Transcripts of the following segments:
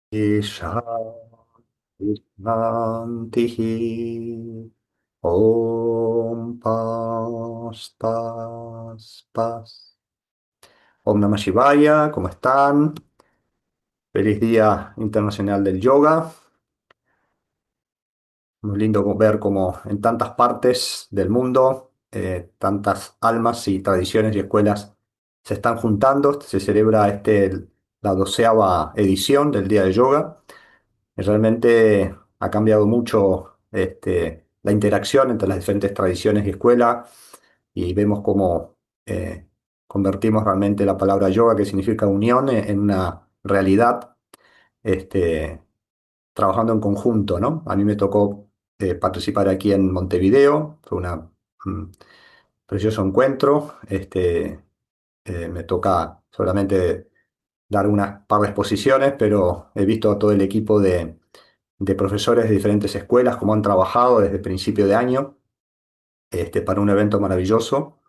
Shanti. Om Paz, Paz, Paz. Om Namah Shivaya, ¿cómo están? Feliz Día Internacional del Yoga. Muy lindo ver cómo en tantas partes del mundo, tantas almas y tradiciones y escuelas se están juntando. Se celebra la 12ª edición del Día de Yoga. Y realmente ha cambiado mucho la interacción entre las diferentes tradiciones y escuelas y vemos cómo convertimos realmente la palabra yoga, que significa unión, en una realidad, este, trabajando en conjunto, ¿no? A mí me tocó participar aquí en Montevideo, fue un precioso encuentro. Me toca solamente dar unas par de exposiciones, pero he visto a todo el equipo de profesores de diferentes escuelas, cómo han trabajado desde principio de año, para un evento maravilloso.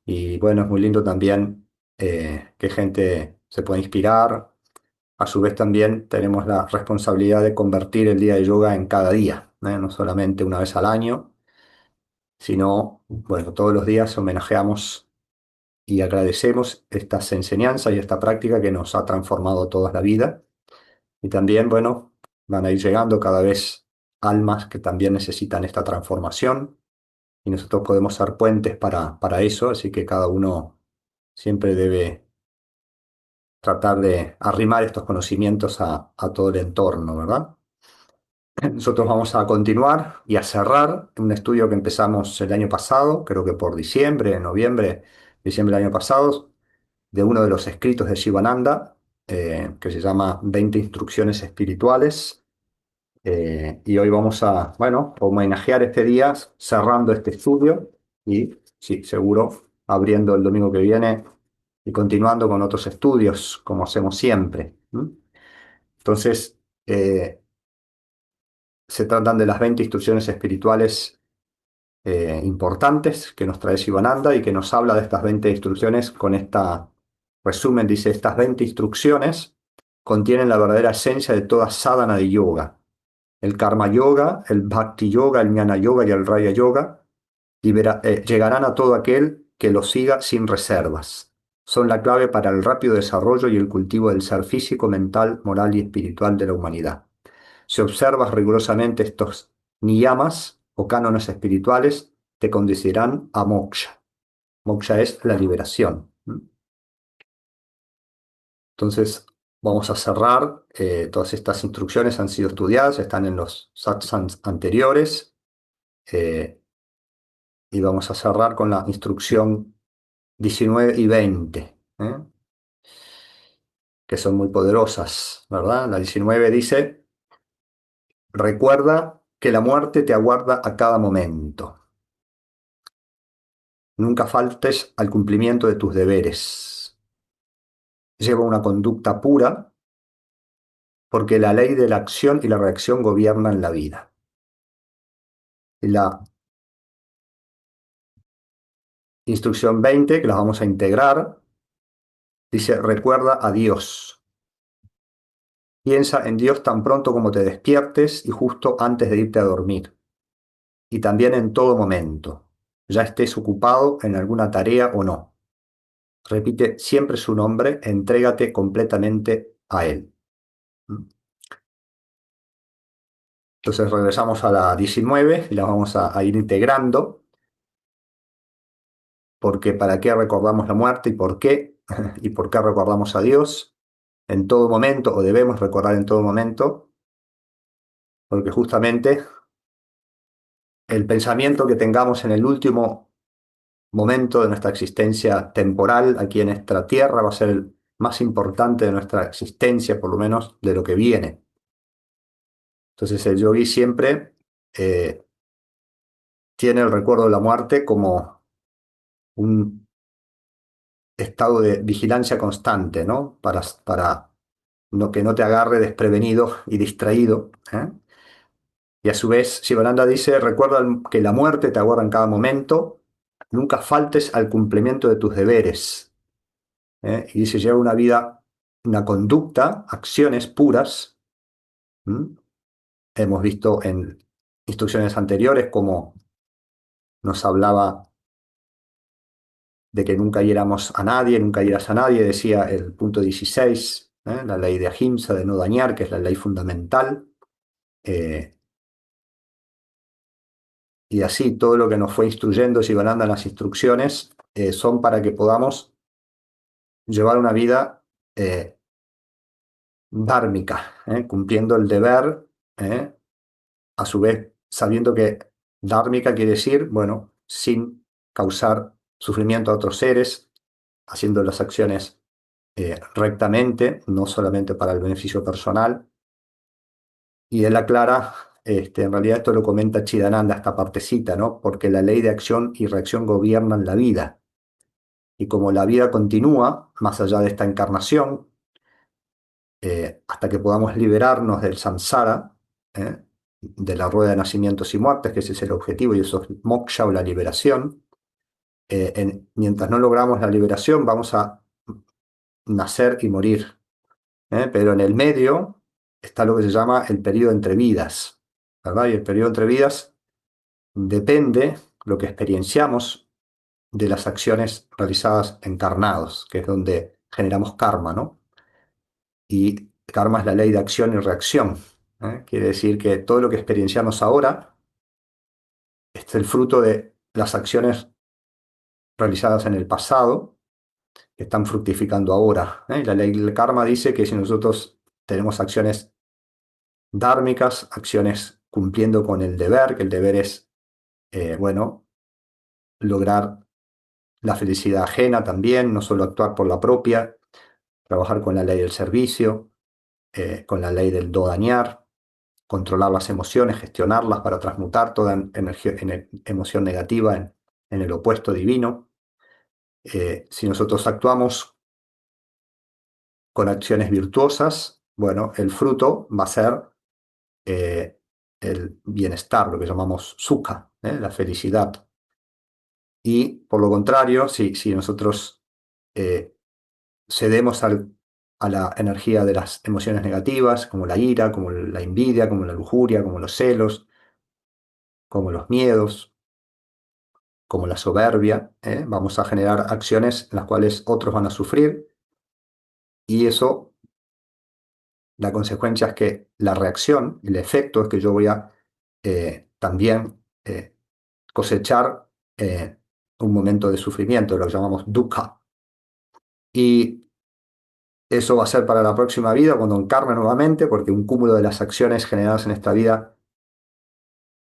Y bueno, es muy lindo también que gente se pueda inspirar. A su vez también tenemos la responsabilidad de convertir el día de yoga en cada día, no solamente una vez al año, sino, bueno, todos los días homenajeamos y agradecemos estas enseñanzas y esta práctica que nos ha transformado toda la vida. Y también, bueno, van a ir llegando cada vez almas que también necesitan esta transformación y nosotros podemos ser puentes para eso, así que cada uno siempre debe tratar de arrimar estos conocimientos a todo el entorno, ¿verdad? Nosotros vamos a continuar y a cerrar un estudio que empezamos el año pasado, creo que por diciembre, noviembre, diciembre del año pasado, de uno de los escritos de Shivananda, que se llama 20 instrucciones espirituales. Y hoy vamos a, bueno, homenajear este día cerrando este estudio y, sí, seguro, abriendo el domingo que viene y continuando con otros estudios, como hacemos siempre. Entonces, se tratan de las 20 instrucciones espirituales importantes que nos trae Sivananda y que nos habla de estas 20 instrucciones con esta resumen. Dice, estas 20 instrucciones contienen la verdadera esencia de toda sadhana de yoga. El karma yoga, el bhakti yoga, el jnana yoga y el raya yoga llegarán a todo aquel que los siga sin reservas. Son la clave para el rápido desarrollo y el cultivo del ser físico, mental, moral y espiritual de la humanidad. Si observas rigurosamente estos niyamas o cánones espirituales, te conducirán a moksha. Moksha es la liberación. Entonces, vamos a cerrar. Todas estas instrucciones han sido estudiadas, están en los satsangs anteriores. eh, y vamos a cerrar con la instrucción 19 y 20, que son muy poderosas, ¿verdad? La 19 dice, recuerda que la muerte te aguarda a cada momento. Nunca faltes al cumplimiento de tus deberes. Lleva una conducta pura porque la ley de la acción y la reacción gobiernan la vida. Y la instrucción 20, que las vamos a integrar, dice, recuerda a Dios. Piensa en Dios tan pronto como te despiertes y justo antes de irte a dormir. Y también en todo momento, ya estés ocupado en alguna tarea o no. Repite siempre su nombre, entrégate completamente a Él. Entonces regresamos a la 19 y la vamos a ir integrando, porque para qué recordamos la muerte y por qué, y por qué recordamos a Dios en todo momento, o debemos recordar en todo momento, porque justamente el pensamiento que tengamos en el último momento de nuestra existencia temporal aquí en esta tierra va a ser el más importante de nuestra existencia, por lo menos de lo que viene. Entonces el yogi siempre tiene el recuerdo de la muerte como un estado de vigilancia constante, ¿no? Para que no te agarre desprevenido y distraído, ¿eh? Y a su vez, Sivananda dice, recuerda que la muerte te aguarda en cada momento, nunca faltes al cumplimiento de tus deberes, ¿eh? Y dice, lleva una vida, una conducta, acciones puras, ¿Mm? Hemos visto en instrucciones anteriores cómo nos hablaba de que nunca hiéramos a nadie, nunca hieras a nadie, decía el punto 16, la ley de Ahimsa, de no dañar, que es la ley fundamental. eh, y así todo lo que nos fue instruyendo Sivananda en las instrucciones son para que podamos llevar una vida dhármica, cumpliendo el deber, eh, a su vez sabiendo que dhármica quiere decir, bueno, sin causar sufrimiento a otros seres, haciendo las acciones rectamente, no solamente para el beneficio personal. Y él aclara, en realidad esto lo comenta Chidananda, esta partecita, ¿no? Porque la ley de acción y reacción gobiernan la vida. Y como la vida continúa más allá de esta encarnación, hasta que podamos liberarnos del samsara, ¿eh? De la rueda de nacimientos y muertes, que ese es el objetivo, y eso es moksha o la liberación. Mientras no logramos la liberación, vamos a nacer y morir. Pero en el medio está lo que se llama el periodo entre vidas, ¿verdad? Y el periodo entre vidas depende lo que experienciamos de las acciones realizadas encarnados, que es donde generamos karma, ¿no? Y karma es la ley de acción y reacción. Quiere decir que todo lo que experienciamos ahora es el fruto de las acciones realizadas en el pasado que están fructificando ahora. Y la ley del karma dice que si nosotros tenemos acciones dármicas, acciones cumpliendo con el deber, que el deber es, bueno, lograr la felicidad ajena también, no solo actuar por la propia, trabajar con la ley del servicio, con la ley del no dañar, controlar las emociones, gestionarlas para transmutar toda energía, emoción negativa en el opuesto divino. Si nosotros actuamos con acciones virtuosas, bueno, el fruto va a ser eh, el bienestar, lo que llamamos sukha, la felicidad. Y por lo contrario, si nosotros eh, cedemos a la energía de las emociones negativas, como la ira, como la envidia, como la lujuria, como los celos, como los miedos, como la soberbia, vamos a generar acciones en las cuales otros van a sufrir y eso, la consecuencia es que la reacción, el efecto es que yo voy a también cosechar un momento de sufrimiento, lo que llamamos dukkha. Y eso va a ser para la próxima vida, cuando encarne nuevamente, porque un cúmulo de las acciones generadas en esta vida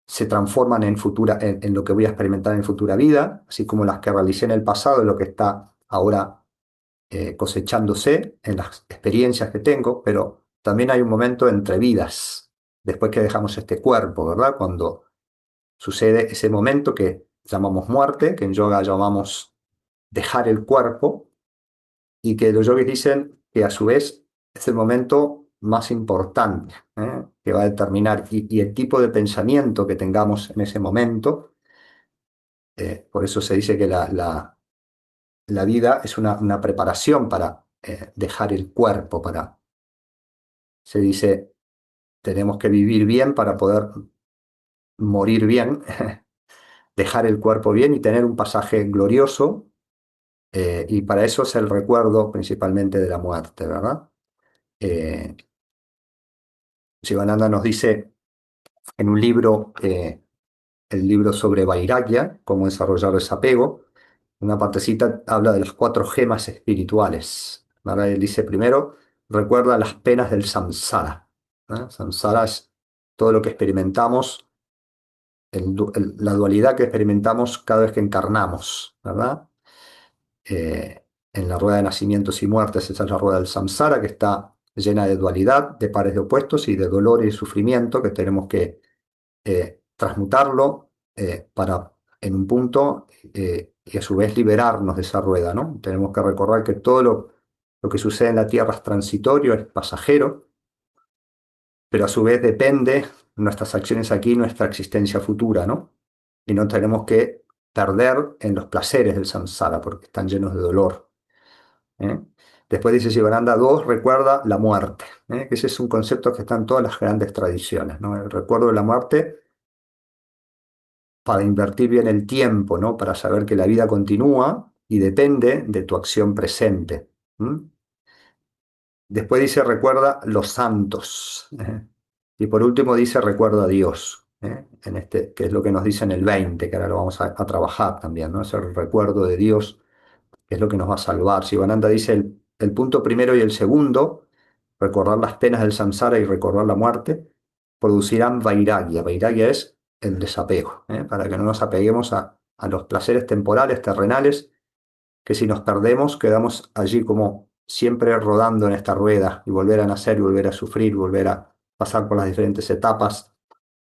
se transforman en lo que voy a experimentar en futura vida, así como las que realicé en el pasado, es lo que está ahora cosechándose en las experiencias que tengo, pero también hay un momento entre vidas, después que dejamos este cuerpo, ¿verdad? Cuando sucede ese momento que llamamos muerte, que en yoga llamamos dejar el cuerpo, y que los yogis dicen que a su vez es el momento más importante, que va a determinar, y el tipo de pensamiento que tengamos en ese momento. Por eso se dice que la vida es una preparación para dejar el cuerpo, se dice, tenemos que vivir bien para poder morir bien, dejar el cuerpo bien y tener un pasaje glorioso, y para eso es el recuerdo principalmente de la muerte, ¿verdad? Eh, Sivananda nos dice en un libro, el libro sobre Vairagya, cómo desarrollar desapego, una partecita habla de las cuatro gemas espirituales, ¿verdad? Él dice primero, recuerda las penas del samsara. Samsara es todo lo que experimentamos, la dualidad que experimentamos cada vez que encarnamos, ¿verdad? En la rueda de nacimientos y muertes, esa es la rueda del samsara, que está llena de dualidad, de pares de opuestos y de dolor y sufrimiento que tenemos que transmutarlo para en un punto y a su vez liberarnos de esa rueda, ¿no? Tenemos que recordar que todo lo que sucede en la Tierra es transitorio, es pasajero, pero a su vez depende nuestras acciones aquí, nuestra existencia futura, ¿no? Y no tenemos que perder en los placeres del samsara porque están llenos de dolor. ¿Eh? Después dice Sivananda, dos, recuerda la muerte, que ese es un concepto que está en todas las grandes tradiciones, ¿no? El recuerdo de la muerte para invertir bien el tiempo, ¿no? Para saber que la vida continúa y depende de tu acción presente. ¿M? Después dice recuerda los santos. Y por último dice recuerda a Dios, en este, que es lo que nos dice en el 20, que ahora lo vamos a trabajar también, ¿no? Ese recuerdo de Dios, que es lo que nos va a salvar. Sivananda dice el punto primero y el segundo, recordar las penas del samsara y recordar la muerte, producirán vairagya. Vairagya es el desapego, para que no nos apeguemos a los placeres temporales, terrenales, que si nos perdemos quedamos allí como siempre rodando en esta rueda y volver a nacer y volver a sufrir, volver a pasar por las diferentes etapas,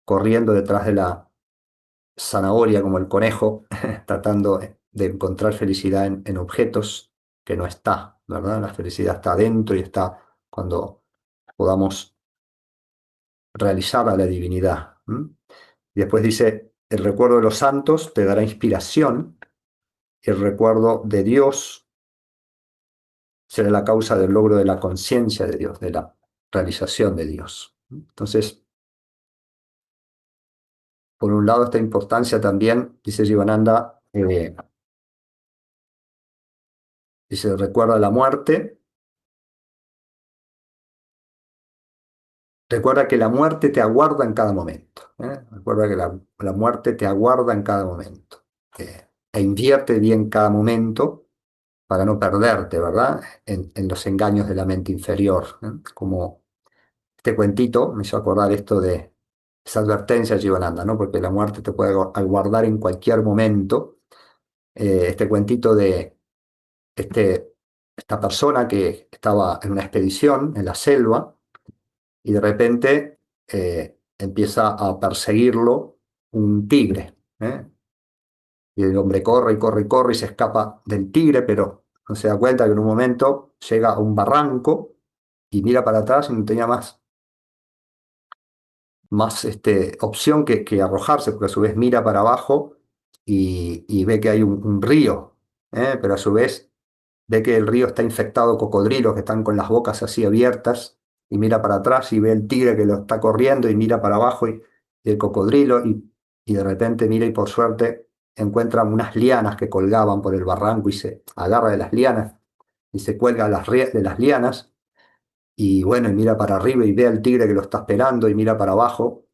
corriendo detrás de la zanahoria como el conejo, tratando de encontrar felicidad en objetos que no está, ¿verdad? La felicidad está adentro y está cuando podamos realizar a la divinidad. Y después dice, el recuerdo de los santos te dará inspiración, el recuerdo de Dios será la causa del logro de la conciencia de Dios, de la realización de Dios. Entonces, por un lado, esta importancia también, dice Jivananda, dice, recuerda la muerte, recuerda que la muerte te aguarda en cada momento. Recuerda que la muerte te aguarda en cada momento. E invierte bien cada momento para no perderte, ¿verdad? En los engaños de la mente inferior. Como este cuentito me hizo acordar esto de esa advertencia, Jivananda, ¿no? Porque la muerte te puede aguardar en cualquier momento. Este cuentito de este, esta persona que estaba en una expedición en la selva y de repente empieza a perseguirlo un tigre. Y el hombre corre y corre y corre y se escapa del tigre, pero no se da cuenta que en un momento llega a un barranco y mira para atrás y no tenía más opción que arrojarse, porque a su vez mira para abajo y ve que hay un río, pero a su vez ve que el río está infectado de cocodrilos que están con las bocas así abiertas y mira para atrás y ve el tigre que lo está corriendo y mira para abajo y el cocodrilo y de repente mira y por suerte encuentra unas lianas que colgaban por el barranco y se agarra de las lianas y se cuelga de las lianas y bueno, y mira para arriba y ve al tigre que lo está esperando y mira para abajo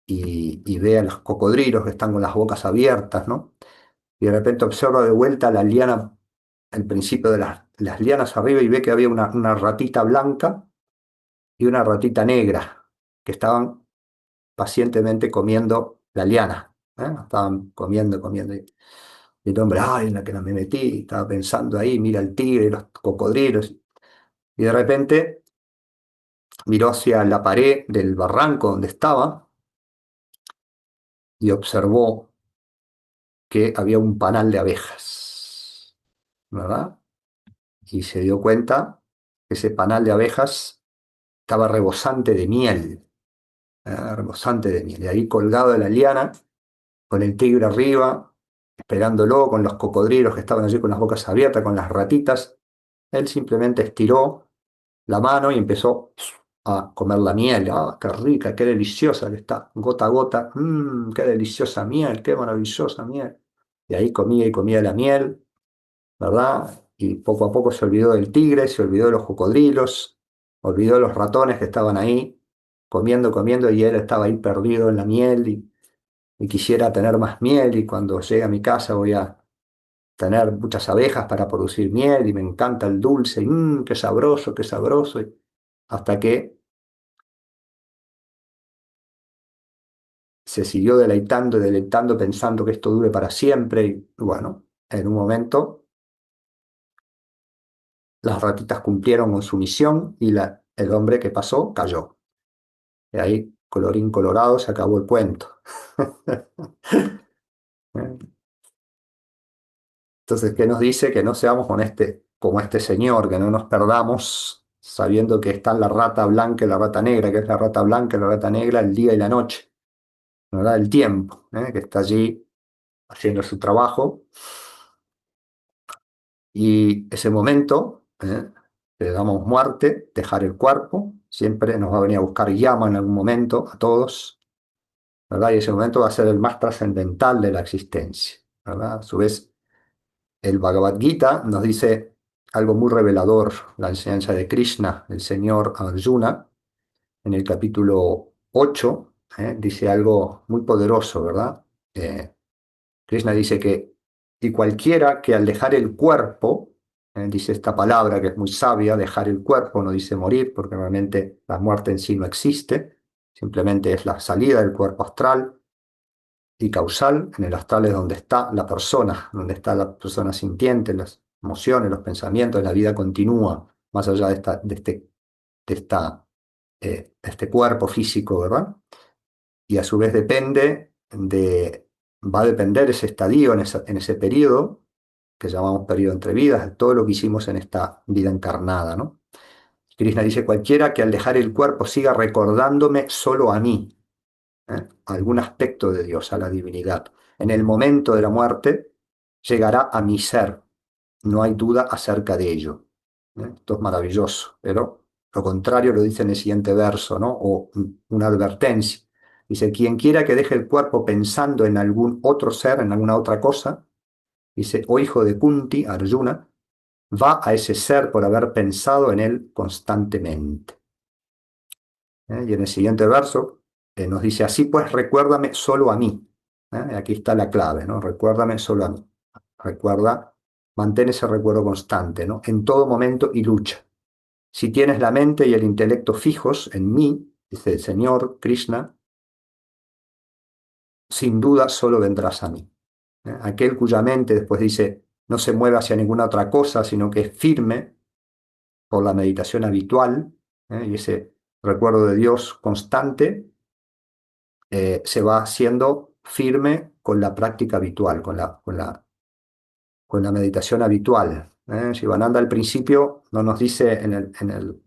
y ve a los cocodrilos que están con las bocas abiertas, ¿no? Y de repente observa de vuelta la liana, el principio de las lianas arriba y ve que había una ratita blanca y una ratita negra que estaban pacientemente comiendo la liana. Estaban comiendo, comiendo. Y el hombre, ay, en la que no me metí, estaba pensando ahí, mira el tigre, los cocodrilos. Y de repente miró hacia la pared del barranco donde estaba y observó que había un panal de abejas, ¿verdad? Y se dio cuenta que ese panal de abejas estaba rebosante de miel, rebosante de miel. Y ahí colgado de la liana, con el tigre arriba, esperándolo, con los cocodrilos que estaban allí con las bocas abiertas, con las ratitas, él simplemente estiró la mano y empezó a comer la miel. ¡Ah, qué rica, qué deliciosa que está! Gota a gota, qué deliciosa miel, qué maravillosa miel! Y ahí comía y comía la miel, ¿verdad? Y poco a poco se olvidó del tigre, se olvidó de los cocodrilos, olvidó de los ratones que estaban ahí, comiendo, comiendo, y él estaba ahí perdido en la miel y quisiera tener más miel y cuando llegue a mi casa voy a tener muchas abejas para producir miel y me encanta el dulce, y qué sabroso, hasta que se siguió deleitando y deleitando pensando que esto dure para siempre y bueno, en un momento las ratitas cumplieron con su misión y el hombre que pasó cayó. Y ahí, colorín colorado, se acabó el cuento. Entonces, ¿qué nos dice? Que no seamos como este señor, que no nos perdamos sabiendo que está la rata blanca y la rata negra, que es la rata blanca y la rata negra el día y la noche, ¿verdad? El tiempo, que está allí haciendo su trabajo. Y ese momento, que le llamamos muerte, dejar el cuerpo, siempre nos va a venir a buscar llama en algún momento a todos, ¿verdad? Y ese momento va a ser el más trascendental de la existencia, ¿verdad? A su vez, el Bhagavad Gita nos dice algo muy revelador, la enseñanza de Krishna, el señor Arjuna, en el capítulo 8, dice algo muy poderoso, ¿verdad? Eh, Krishna dice que, y cualquiera que al dejar el cuerpo, dice esta palabra que es muy sabia, dejar el cuerpo, no dice morir, porque realmente la muerte en sí no existe, simplemente es la salida del cuerpo astral y causal. En el astral es donde está la persona, donde está la persona sintiente, las emociones, los pensamientos, la vida continúa, más allá de esta, de este cuerpo físico, ¿verdad? Y a su vez va a depender ese estadio en ese periodo, que llamamos periodo entre vidas, de todo lo que hicimos en esta vida encarnada, ¿no? Krishna dice, cualquiera que al dejar el cuerpo siga recordándome solo a mí, algún aspecto de Dios, a la divinidad. En el momento de la muerte llegará a mi ser, no hay duda acerca de ello. Esto es maravilloso, pero lo contrario lo dice en el siguiente verso, ¿no? O una advertencia. Dice, quien quiera que deje el cuerpo pensando en algún otro ser, en alguna otra cosa, dice, o hijo de Kunti, Arjuna, va a ese ser por haber pensado en él constantemente. Y en el siguiente verso nos dice, así pues recuérdame solo a mí. Aquí está la clave, ¿no? Recuérdame solo a mí. Recuerda, mantén ese recuerdo constante, ¿no? En todo momento y lucha. Si tienes la mente y el intelecto fijos en mí, dice el Señor Krishna, sin duda solo vendrás a mí. Aquel cuya mente, después dice, no se mueve hacia ninguna otra cosa, sino que es firme por la meditación habitual, y ese recuerdo de Dios constante, se va haciendo firme con la práctica habitual, con la meditación habitual. Shivananda al principio no nos dice en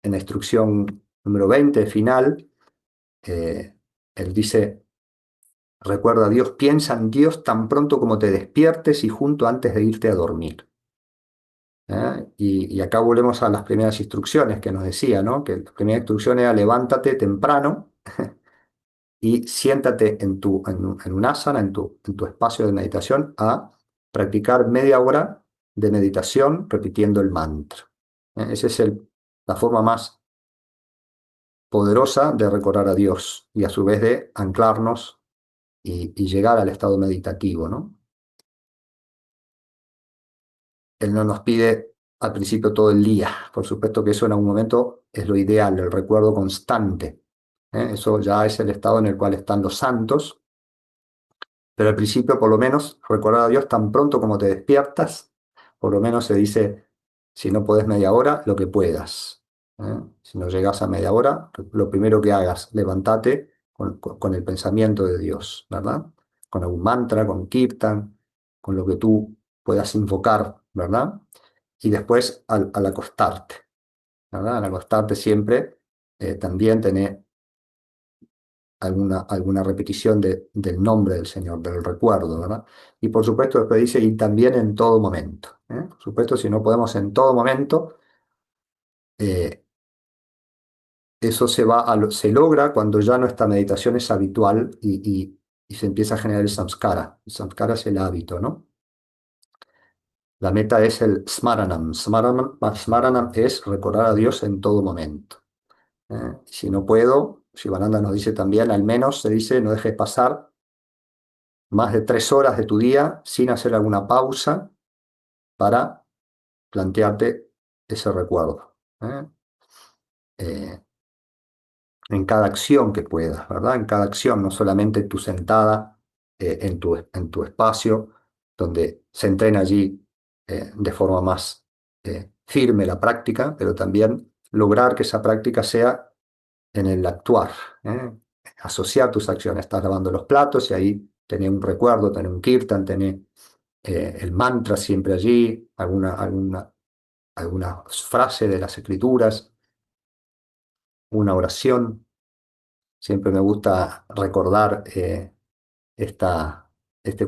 la instrucción número 20 final, eh, él dice, recuerda a Dios, piensa en Dios tan pronto como te despiertes y junto antes de irte a dormir. Y acá volvemos a las primeras instrucciones que nos decía, ¿no? Que la primera instrucción era levántate temprano y siéntate en un asana, en tu espacio de meditación, a practicar media hora de meditación repitiendo el mantra. Esa es la forma más poderosa de recordar a Dios y a su vez de anclarnos y llegar al estado meditativo, ¿no? Él no nos pide al principio todo el día. Por supuesto que eso en algún momento es lo ideal, el recuerdo constante. Eso ya es el estado en el cual están los santos, pero al principio por lo menos recordar a Dios tan pronto como te despiertas, por lo menos se dice, si no puedes media hora, lo que puedas. Si no llegas a media hora, lo primero que hagas, levántate con el pensamiento de Dios, ¿verdad? Con algún mantra, con kirtan, con lo que tú puedas invocar, ¿verdad? Y después al acostarte, ¿verdad? Al acostarte siempre también tener alguna repetición del nombre del Señor, del recuerdo, ¿verdad? Y por supuesto después dice, y también en todo momento. Por supuesto, si no podemos en todo momento, eh, eso se logra cuando ya nuestra meditación es habitual y se empieza a generar el samskara. El samskara es el hábito, ¿no? La meta es el smaranam. Smaranam es recordar a Dios en todo momento. Si no puedo, Shivananda nos dice también, al menos se dice, no dejes pasar más de 3 horas de tu día sin hacer alguna pausa para plantearte ese recuerdo. Eh, en cada acción que puedas, ¿verdad? En cada acción, no solamente tu sentada en tu espacio, donde se entrena allí de forma más firme la práctica, pero también lograr que esa práctica sea en el actuar, ¿eh? Asociar tus acciones. Estás lavando los platos y ahí tenés un recuerdo, tenés un kirtan, tenés el mantra siempre allí, alguna frase de las escrituras, una oración. Siempre me gusta recordar este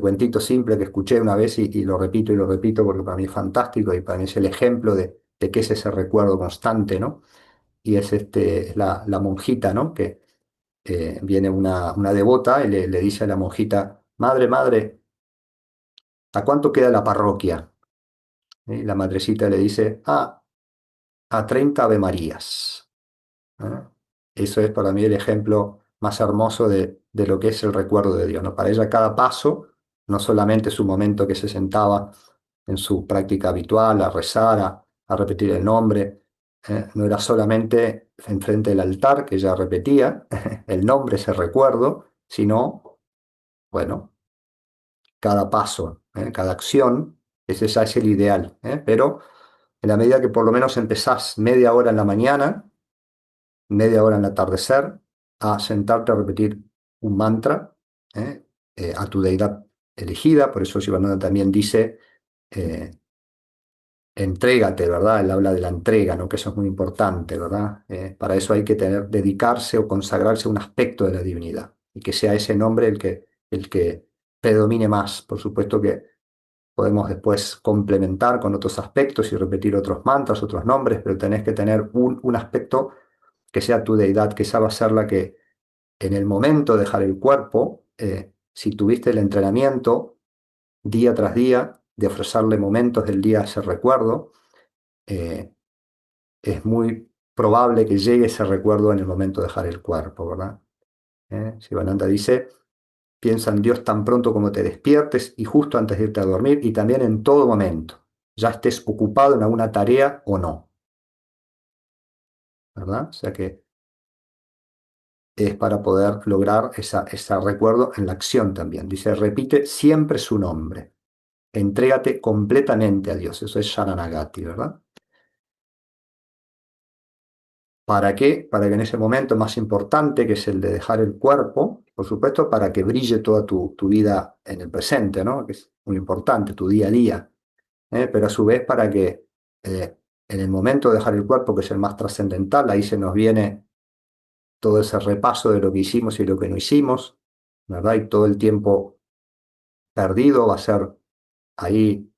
cuentito simple que escuché una vez y lo repito porque para mí es fantástico y para mí es el ejemplo de qué es ese recuerdo constante, ¿no? Y es la monjita, ¿no? Que viene una devota y le dice a la monjita, madre, madre, ¿a cuánto queda la parroquia? Y la madrecita le dice, a 30 Ave Marías. ¿Eh? Eso es para mí el ejemplo más hermoso de lo que es el recuerdo de Dios, ¿no? Para ella cada paso, no solamente su momento que se sentaba en su práctica habitual a rezar, a repetir el nombre, no era solamente enfrente del altar que ella repetía el nombre, ese recuerdo, sino, bueno, cada paso, cada acción, ese ya es el ideal, pero en la medida que por lo menos empezás media hora en la mañana, media hora en el atardecer, a sentarte a repetir un mantra ¿eh? A tu deidad elegida. Por eso Shivananda también dice, eh, entrégate, ¿verdad? Él habla de la entrega, ¿no? Que eso es muy importante, ¿verdad? Para eso hay que dedicarse o consagrarse a un aspecto de la divinidad y que sea ese nombre el que predomine más. Por supuesto que podemos después complementar con otros aspectos y repetir otros mantras, otros nombres, pero tenés que tener un aspecto que sea tu deidad, que esa va a ser la que en el momento de dejar el cuerpo, si tuviste el entrenamiento día tras día de ofrecerle momentos del día a ese recuerdo, eh, es muy probable que llegue ese recuerdo en el momento de dejar el cuerpo, ¿verdad? Sivananda dice, piensa en Dios tan pronto como te despiertes y justo antes de irte a dormir y también en todo momento, ya estés ocupado en alguna tarea o no, ¿verdad? O sea que es para poder lograr ese recuerdo en la acción también. Dice, repite siempre su nombre. Entrégate completamente a Dios. Eso es Sharanagati, ¿verdad? ¿Para qué? Para que en ese momento más importante, que es el de dejar el cuerpo, por supuesto, para que brille toda tu vida en el presente, ¿no? Que es muy importante, tu día a día. Pero a su vez para que en el momento de dejar el cuerpo, que es el más trascendental, ahí se nos viene todo ese repaso de lo que hicimos y lo que no hicimos, ¿verdad? Y todo el tiempo perdido va a ser ahí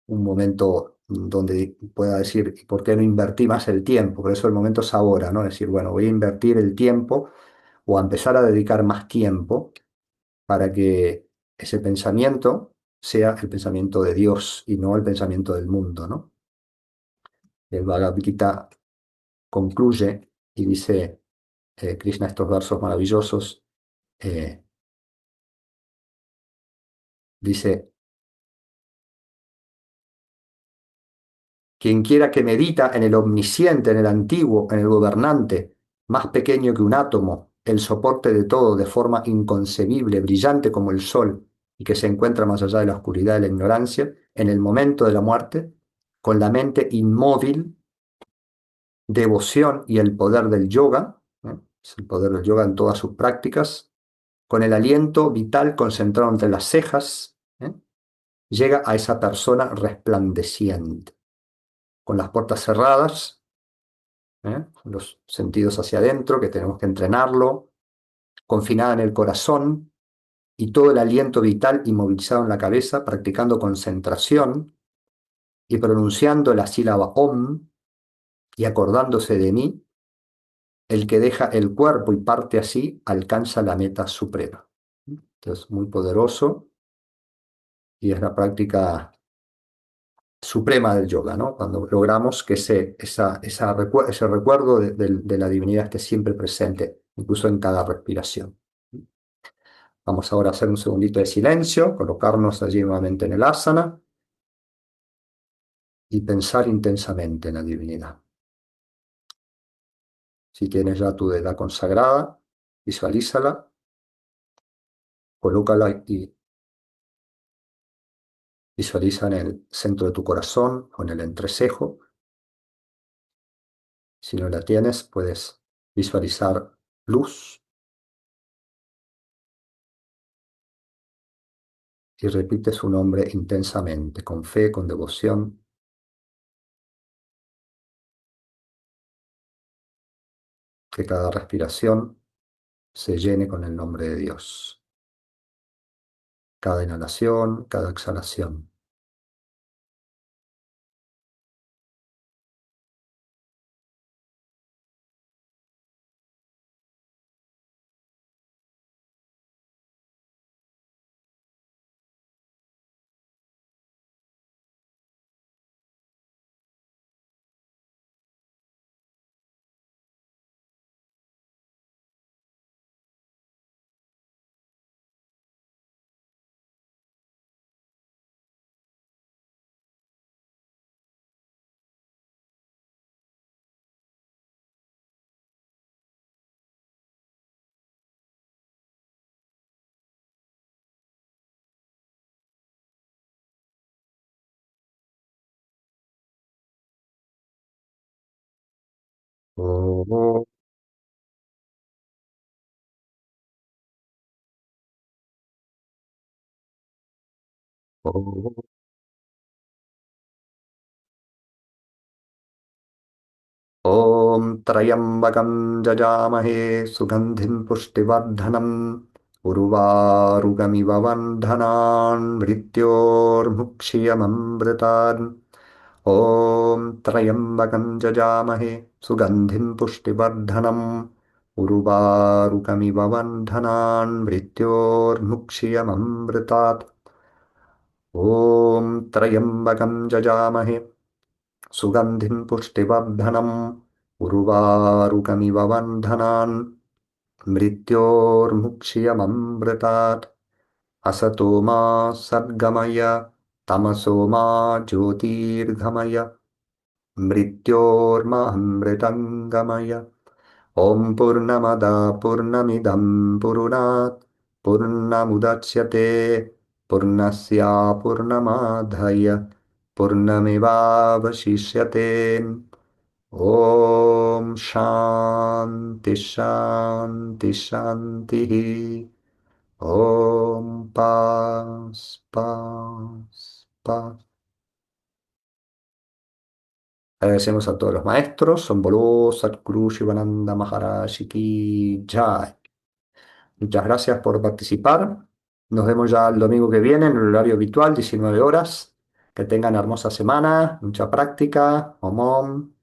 un momento donde pueda decir, ¿y por qué no invertí más el tiempo? Por eso el momento es ahora, ¿no? Decir, bueno, voy a invertir el tiempo o a empezar a dedicar más tiempo para que ese pensamiento sea el pensamiento de Dios y no el pensamiento del mundo, ¿no? El Bhagavad Gita concluye y dice, Krishna, estos versos maravillosos, eh, dice, quien quiera que medita en el omnisciente, en el antiguo, en el gobernante, más pequeño que un átomo, el soporte de todo de forma inconcebible, brillante como el sol, y que se encuentra más allá de la oscuridad y la ignorancia, en el momento de la muerte, con la mente inmóvil, devoción y el poder del yoga, es el poder del yoga en todas sus prácticas, con el aliento vital concentrado entre las cejas, llega a esa persona resplandeciente, con las puertas cerradas, los sentidos hacia adentro, que tenemos que entrenarlo, confinada en el corazón y todo el aliento vital inmovilizado en la cabeza, practicando concentración y pronunciando la sílaba Om y acordándose de mí, el que deja el cuerpo y parte así alcanza la meta suprema. Entonces, muy poderoso y es la práctica suprema del yoga, ¿no? Cuando logramos que ese recuerdo de la divinidad esté siempre presente, incluso en cada respiración. Vamos ahora a hacer un segundito de silencio, colocarnos allí nuevamente en el asana y pensar intensamente en la divinidad. Si tienes ya tu deidad consagrada, visualízala, colócala y visualiza en el centro de tu corazón o en el entrecejo. Si no la tienes, puedes visualizar luz y repite su nombre intensamente, con fe, con devoción, que cada respiración se llene con el nombre de Dios. Cada inhalación, cada exhalación. Oh, oh. ॐ त्र्यम्बकं जजामहे सुगन्धिं पुष्टिवर्धनम् उर्वारुकमिव बन्धनान् मृत्योर्मुक्षीयममृतात् ॐ त्र्यम्बकं जजामहे सुगन्धिं पुष्टिवर्धनम् उर्वारुकमिव बन्धनान् मृत्योर्मुक्षीयममृतात् ॐ त्र्यम्बकं जजामहे सुगन्धिं पुष्टिवर्धनम् उर्वारुकमिव बन्धनान् मृत्योर्मुक्षीयममृतात् असतो मा सद्गमय तमसो मा ज्योतिर्गमय मृत्योर्मामृतङ्गमय ॐ पूर्णमद पूर्णमिदं पुरुणात् पूर्णमुदच्यते पूर्णस्य पूर्णमादाय पूर्णमेवावशिष्यते ॐ शान्ति शान्ति शान्तिः ॐ paz, paz, paz. Agradecemos a todos los maestros. Shambhala, Sadhguru Shivananda Maharaj Ki Jai. Muchas gracias por participar. Nos vemos ya el domingo que viene en el horario habitual, 19 horas. Que tengan hermosa semana, mucha práctica. Om Om.